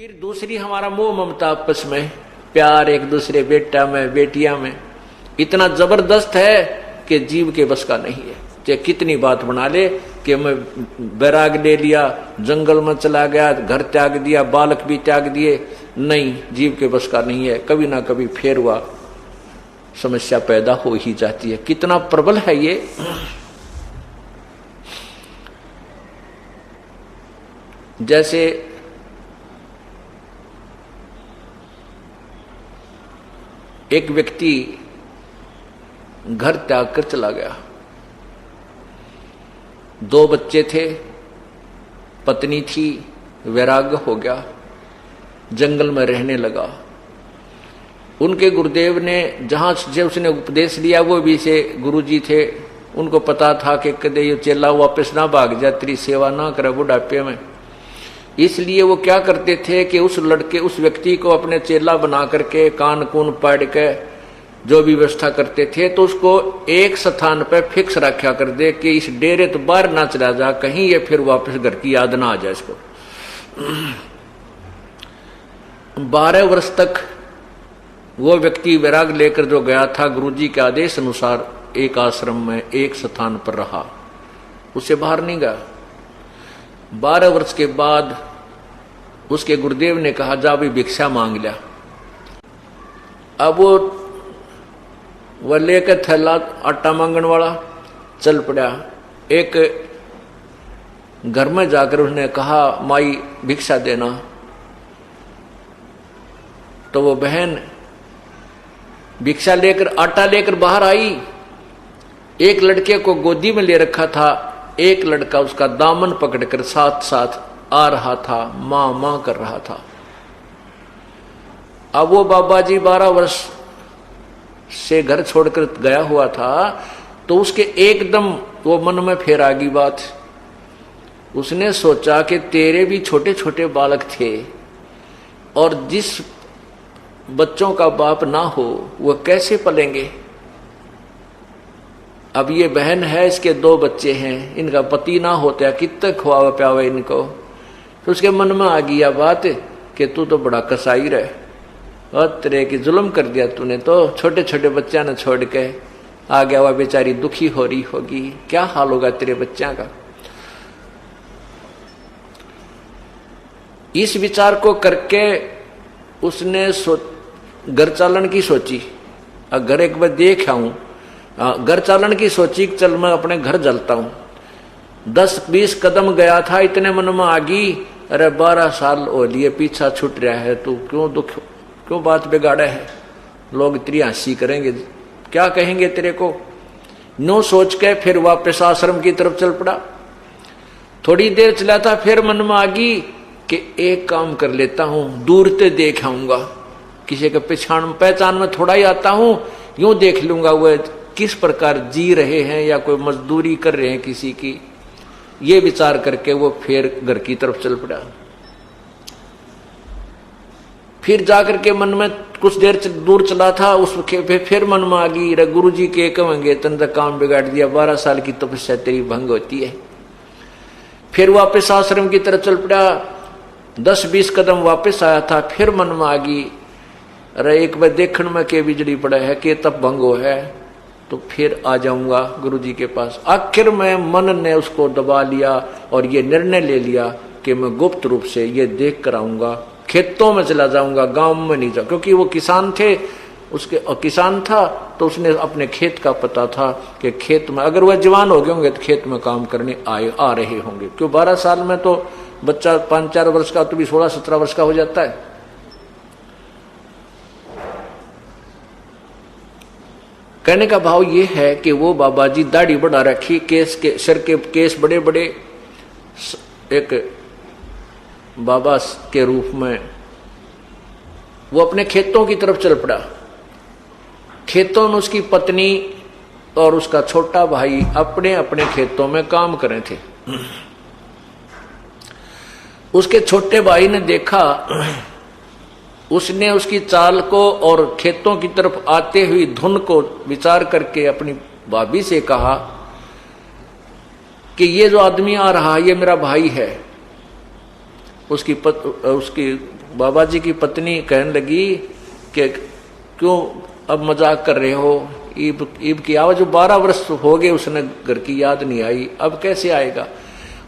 फिर दूसरी हमारा मोह ममता आपस में, प्यार एक दूसरे बेटा में बेटिया में इतना जबरदस्त है कि जीव के बस का नहीं है। चाहे कितनी बात बना ले कि मैं बैराग ले लिया, जंगल में चला गया, घर त्याग दिया, बालक भी त्याग दिए, नहीं, जीव के बस का नहीं है। कभी ना कभी फेर हुआ समस्या पैदा हो ही जाती है। कितना प्रबल है ये। जैसे एक व्यक्ति घर त्याग कर चला गया, 2 बच्चे थे, पत्नी थी, वैराग्य हो गया, जंगल में रहने लगा। उनके गुरुदेव ने जहां से उसने उपदेश लिया वो भी से गुरुजी थे, उनको पता था कि कदे ये चेला वापस ना भाग जाए, तेरी सेवा ना करे बुढ़ापे में। इसलिए वो क्या करते थे कि उस लड़के उस व्यक्ति को अपने चेला बना करके कान कून पाड़ के जो भी व्यवस्था करते थे, तो उसको एक स्थान पर फिक्स रखा कर दे कि इस डेरे तो बाहर ना चला जा, कहीं ये फिर वापस घर की याद ना आ जाए इसको। 12 वर्ष तक वो व्यक्ति वैराग लेकर जो गया था, गुरुजी के आदेश अनुसार एक आश्रम में एक स्थान पर रहा, उससे बाहर नहीं गया। 12 वर्ष के बाद उसके गुरुदेव ने कहा जा भी भिक्षा मांग लिया। अब वो लेकर थैला आटा मांगने वाला चल पड़ा। एक घर में जाकर उसने कहा माई भिक्षा देना, तो वो बहन भिक्षा लेकर आटा लेकर बाहर आई। एक लड़के को गोदी में ले रखा था, एक लड़का उसका दामन पकड़कर साथ साथ आ रहा था, मां मां कर रहा था। अब वो बाबा जी 12 वर्ष से घर छोड़कर गया हुआ था, तो उसके एकदम वो मन में फिर आ गई बात। उसने सोचा कि तेरे भी छोटे छोटे बालक थे और जिस बच्चों का बाप ना हो वो कैसे पलेंगे। अब ये बहन है, इसके 2 बच्चे हैं, इनका पति ना होता कितना खुआवा प्यावा इनको। तो उसके मन में आ गया बात कि तू तो बड़ा कसाई रहे और तेरे की जुल्म कर दिया तूने, तो छोटे छोटे बच्चा ने छोड़ के आ गया। वह बेचारी दुखी हो रही होगी, क्या हाल होगा तेरे बच्चा का। इस विचार को करके उसने घर चालन की सोची। घर एक बार देख आऊं, घर चालन की सोची, चल मैं अपने घर जलता हूं। 10-20 कदम गया था, इतने मन में आ गई, अरे 12 साल हो लिए पीछा छूट रहा है, तू क्यों बात बिगाड़ा है। लोग तेरी हंसी करेंगे, क्या कहेंगे तेरे को। नो सोच के फिर वापस आश्रम की तरफ चल पड़ा। थोड़ी देर चला था, फिर मन में आ गई कि एक काम कर लेता हूं, दूर से देख आऊंगा, किसी के पहचान में थोड़ा ही आता हूं, यूं देख लूंगा वह किस प्रकार जी रहे हैं या कोई मजदूरी कर रहे हैं किसी की। ये विचार करके वो फिर घर की तरफ चल पड़ा। फिर जाकर के मन में कुछ देर दूर चला था, उसके फिर मन में आ गई, रे गुरु जी के कहेंगे तन तक काम बिगाड़ दिया, 12 साल की तपस्या तेरी भंग होती है। फिर वापस आश्रम की तरफ चल पड़ा। 10-20 कदम वापस आया था, फिर मन में आ गई, अरे एक बार देखने में के बिजली पड़ा है, के तप भंग हो है, तो फिर आ जाऊंगा गुरुजी के पास। आखिर में मन ने उसको दबा लिया और ये निर्णय ले लिया कि मैं गुप्त रूप से ये देख कर आऊंगा, खेतों में चला जाऊंगा, गांव में नहीं जाऊंगा। क्योंकि वो किसान थे, किसान था तो उसने अपने खेत का पता था कि खेत में अगर वह जवान हो गए होंगे तो खेत में काम करने आ रहे होंगे। क्यों 12 साल में तो बच्चा 5-4 वर्ष का तो भी 16-17 वर्ष का हो जाता है। कहने का भाव ये है कि वो बाबा जी दाढ़ी बढ़ा रखी, सर के केस बड़े बड़े, एक बाबा के रूप में वो अपने खेतों की तरफ चल पड़ा। खेतों में उसकी पत्नी और उसका छोटा भाई अपने अपने खेतों में काम कर रहे थे। उसके छोटे भाई ने देखा, उसने उसकी चाल को और खेतों की तरफ आते हुई धुन को विचार करके अपनी भाभी से कहा कि ये जो आदमी आ रहा है ये मेरा भाई है। उसकी बाबा जी की पत्नी कहने लगी कि क्यों अब मजाक कर रहे हो, ईब की आवाज, जो 12 वर्ष हो गए उसने घर की याद नहीं आई, अब कैसे आएगा।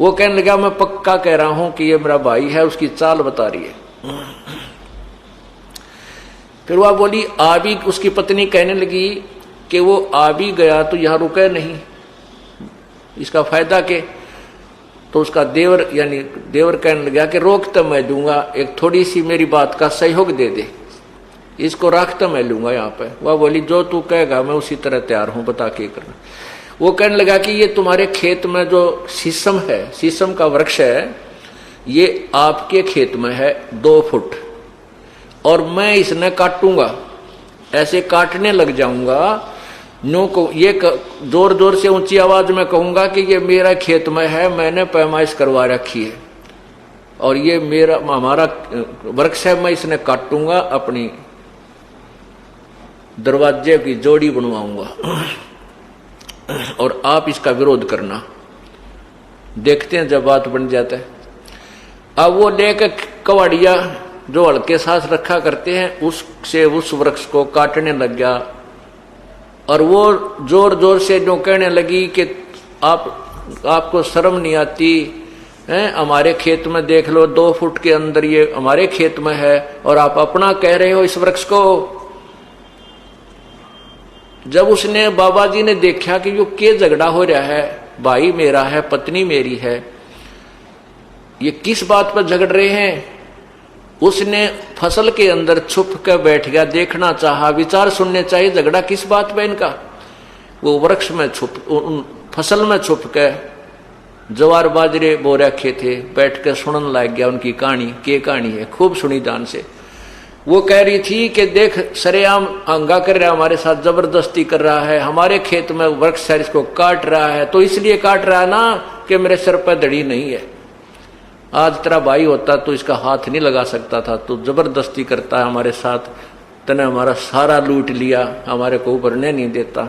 वो कहने लगा मैं पक्का कह रहा हूं कि ये मेरा भाई है, उसकी चाल बता रही है। फिर वह बोली आ भी, उसकी पत्नी कहने लगी कि वो आ भी गया तो यहां रुके नहीं, इसका फायदा के। तो उसका देवर यानी देवर कहने लगा कि रोक तो मैं दूंगा, एक थोड़ी सी मेरी बात का सहयोग दे दे, इसको रख तो मैं लूंगा यहाँ पे। वह बोली जो तू कहेगा मैं उसी तरह तैयार हूं, बता के करना। वो कहने लगा कि ये तुम्हारे खेत में जो शीशम है, शीशम का वृक्ष है, ये आपके खेत में है 2 फुट, और मैं इसने काटूंगा, ऐसे काटने लग जाऊंगा, नो को ये जोर जोर से ऊंची आवाज में कहूंगा कि ये मेरा खेत में है, मैंने पैमाइश करवा रखी है, और ये मेरा हमारा वृक्ष है, मैं इसने काटूंगा, अपनी दरवाजे की जोड़ी बनवाऊंगा, और आप इसका विरोध करना। देखते हैं जब बात बन जाता है। अब वो लेकर कवाड़िया जो हल्के सांस रखा करते हैं उससे उस वृक्ष को काटने लग गया, और वो जोर जोर से जो कहने लगी कि आपको शर्म नहीं आती है, हमारे खेत में देख लो 2 फुट के अंदर ये हमारे खेत में है, और आप अपना कह रहे हो इस वृक्ष को। जब उसने बाबा जी ने देखा कि यो क्या झगड़ा हो रहा है, भाई मेरा है, पत्नी मेरी है, ये किस बात पर झगड़ रहे हैं, उसने फसल के अंदर छुप कर बैठ गया, देखना चाहा, विचार सुनने चाहिए झगड़ा किस बात पे इनका। वो वृक्ष में छुप, फसल में छुप के जवार बाजरे बो रखे थे, बैठ कर सुनने लग गया उनकी कहानी। के कहानी है, खूब सुनी ध्यान से। वो कह रही थी कि देख सरेआम अंगा कर रहा है, हमारे साथ जबरदस्ती कर रहा है, हमारे खेत में वृक्ष है, इसको काट रहा है, तो इसलिए काट रहा है ना कि मेरे सिर पर दड़ी नहीं है। आज तेरा भाई होता तो इसका हाथ नहीं लगा सकता था, तो जबरदस्ती करता है हमारे साथ, तने हमारा सारा लूट लिया, हमारे को उभरने नहीं देता।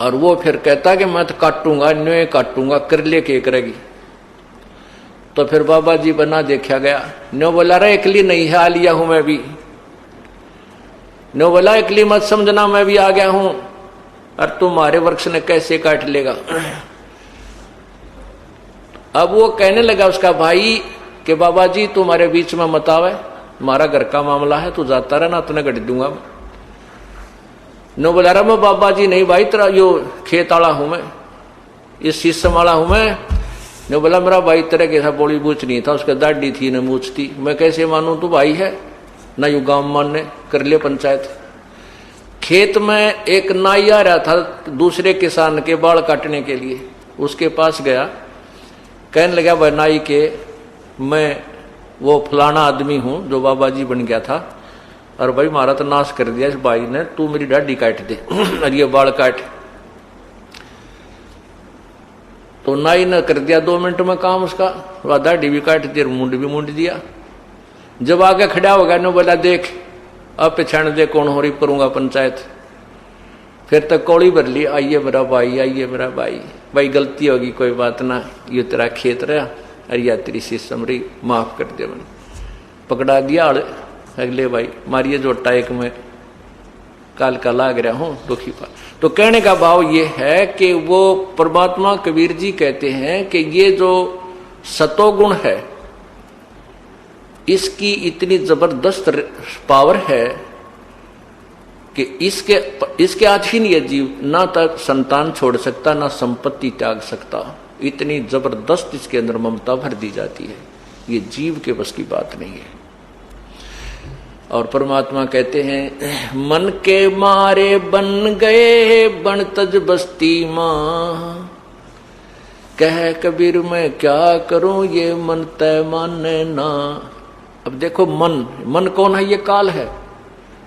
और वो फिर कहता कि मैं तो काटूंगा, न्योय काटूंगा, कर ले के करेगी। तो फिर बाबा जी बना देखा गया, न्यो बोला रे एकली नहीं है, आ लिया हूं मैं भी। न्यो बोला एकली मत समझना, मैं भी आ गया हूं, और तुम्हारे वृक्ष ने कैसे काट लेगा। अब वो कहने लगा उसका भाई कि बाबा जी तुम्हारे बीच में मत आवे, तुम्हारा घर का मामला है, तू जाता रहना, तुने गढ़ दूंगा। नो बोला रहा मैं बाबा जी नहीं भाई, तेरा यो खेत वाला हूं मैं, इस शीशम वाला हूं मैं। ने बोला मेरा भाई तेरे कैसा बोली बूछ नहीं था, उसका दाढ़ी थी न मूछ थी, मैं कैसे मानूं तू भाई है ना, यू गांव मानने कर ले पंचायत। खेत में एक नाई आ रहा था दूसरे किसान के बाल काटने के लिए, उसके पास गया, कहने लगा भाई नाई के मैं वो फलाना आदमी हूं जो बाबा जी बन गया था, और भाई मारा तो नाश कर दिया इस भाई ने, तू मेरी दाढ़ी काट दे और ये बाल काट। तो नाई ने कर दिया 2 मिनट में काम उसका, वह दाढ़ी भी काट दी, मुंड भी मुंड दिया। जब आगे खड़ा हो गया ने बोला देख अब पहचान दे कौन हो रही करूंगा पंचायत। फिर तक कौड़ी भर ली, आइए मेरा भाई, आइए मेरा भाई, भाई गलती होगी कोई बात ना, ये तेरा खेत रहा अरे या तेरी शीशम रही, माफ कर दे। मैंने पकड़ा दिया अगले भाई, मारिए जोटा एक में काल का लाग रहा हूं दुखी पा। तो कहने का भाव ये है कि वो परमात्मा कबीर जी कहते हैं कि ये जो सतोगुण है इसकी इतनी जबरदस्त पावर है कि इसके अधीन ये जीव ना तक संतान छोड़ सकता, ना संपत्ति त्याग सकता, इतनी जबरदस्त इसके अंदर ममता भर दी जाती है, ये जीव के बस की बात नहीं है। और परमात्मा कहते हैं मन के मारे बन गए बन तज बस्ती मां, कह कबीर मैं क्या करूं ये मन तय माने ना। अब देखो मन कौन है, ये काल है,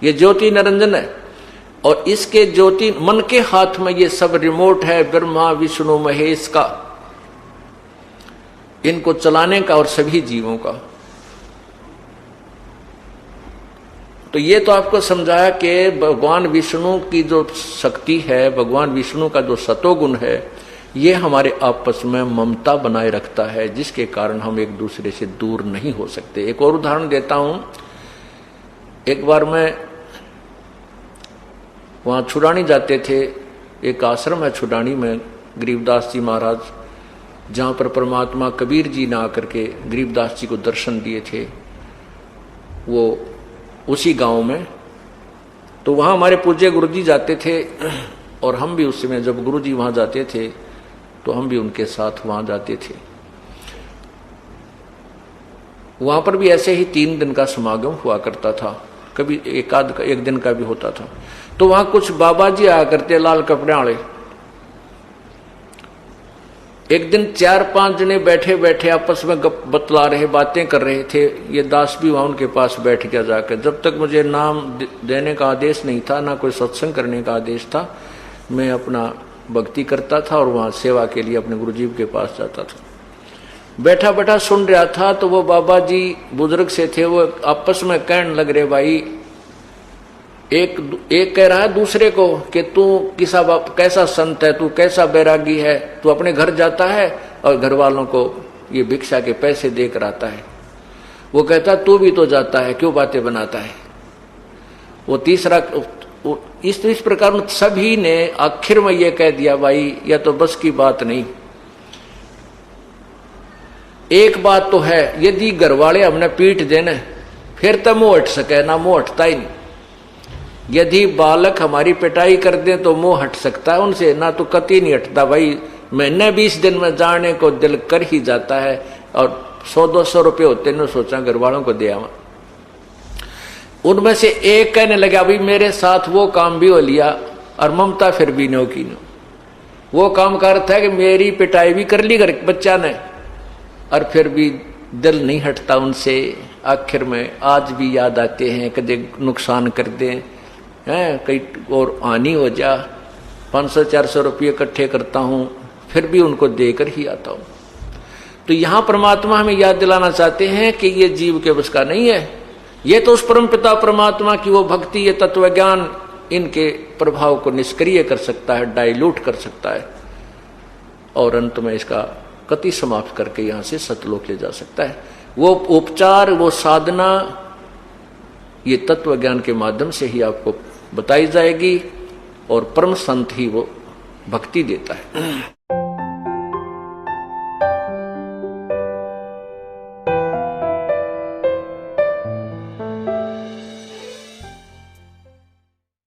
ये ज्योति निरंजन है, और इसके ज्योति मन के हाथ में ये सब रिमोट है ब्रह्मा विष्णु महेश का, इनको चलाने का और सभी जीवों का। तो ये तो आपको समझाया कि भगवान विष्णु की जो शक्ति है, भगवान विष्णु का जो सतोगुण है, ये हमारे आपस में ममता बनाए रखता है, जिसके कारण हम एक दूसरे से दूर नहीं हो सकते। एक और उदाहरण देता हूं। एक बार मैं वहां छुड़ानी जाते थे, एक आश्रम है छुड़ानी में, गरीबदास जी महाराज, जहां पर परमात्मा कबीर जी ने आकर के गरीबदास जी को दर्शन दिए थे, वो उसी गांव में। तो वहां हमारे पूज्य गुरुजी जाते थे, और हम भी उस समय जब गुरुजी वहां जाते थे तो हम भी उनके साथ वहां जाते थे। वहां पर भी ऐसे ही 3 दिन का समागम हुआ करता था, कभी एक दिन का भी होता था। तो वहां कुछ बाबा जी आया करते, लाल कपड़े वाले। एक दिन 4-5 जने बैठे बैठे आपस में बतला रहे, बातें कर रहे थे। ये दास भी वहां उनके पास बैठ गया जाकर। जब तक मुझे नाम देने का आदेश नहीं था, ना कोई सत्संग करने का आदेश था, मैं अपना भक्ति करता था और वहां सेवा के लिए अपने गुरुजी के पास जाता था। बैठा बैठा सुन रहा था, तो वो बाबा जी बुजुर्ग से थे, वो आपस में कहने लग रहे, भाई एक कह रहा है दूसरे को कि तू कैसा संत है, तू कैसा बैरागी है, तू अपने घर जाता है और घर वालों को ये भिक्षा के पैसे देकर आता है। वो कहता तू भी तो जाता है, क्यों बातें बनाता है। वो तीसरा, इस प्रकार सभी ने आखिर में ये कह दिया, भाई यह तो बस की बात नहीं। एक बात तो है, यदि घर वाले हमने पीट देने फिर तो मुंह हट सके, ना मुंह हटता ही नहीं। यदि बालक हमारी पिटाई कर दे तो मुंह हट सकता है उनसे, ना तो कति नहीं हटता। भाई महीने 20 दिन में जाने को दिल कर ही जाता है, और 100-200 रुपये होते न, सोचा घर वालों को दिया। उनमें से एक कहने लगा, भाई मेरे साथ वो काम भी हो लिया और ममता फिर भी नो की नो। वो काम करता है कि मेरी पिटाई भी कर ली घर बच्चा ने, और फिर भी दिल नहीं हटता उनसे। आखिर में आज भी याद आते हैं, कदे नुकसान कर दें हैं, कहीं और हानि हो जा, 500-400 रुपये इकट्ठे करता हूं, फिर भी उनको देकर ही आता हूं। तो यहां परमात्मा हमें याद दिलाना चाहते हैं कि ये जीव के बस का नहीं है। ये तो उस परम पिता परमात्मा की वो भक्ति, ये तत्व ज्ञान इनके प्रभाव को निष्क्रिय कर सकता है, डाइल्यूट कर सकता है, और अंत में इसका कति समाप्त करके यहां से सतलोक ले जा सकता है। वो उपचार, वो साधना, ये तत्व ज्ञान के माध्यम से ही आपको बताई जाएगी, और परम संत ही वो भक्ति देता है।